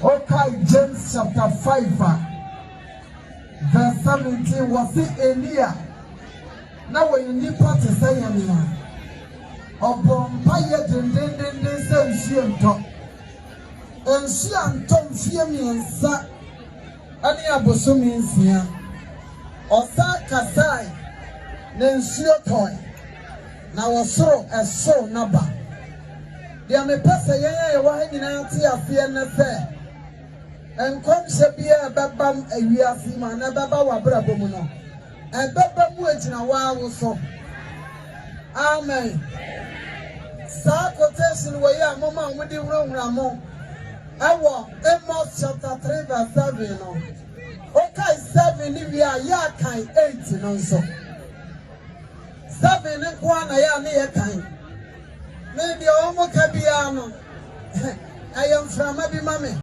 Okay, James chapter 5, verse 17 was it Elia. Now when you need part to say anyone. Bempah den say nsuanto. Nsuanto mfie miensa. Ani abosomi nsia. Osa kasai na nsuo toy. Na wosoro eso naba. Dia me pesa yen ye wa nyina ti afie na se. Enkom se bia babam awiase ma na baba wa brabo mu no. Baba mu agina wa wo so. Amen. Sa quotation we ya mama mudi wura mo. Ewo Amos chapter 3 verse 7 no. Okay 7 ni bia ya kan 8 no so. 7 ni kwa na ya ne ya kan. Maybe omo ka bia no. I am from abi mame.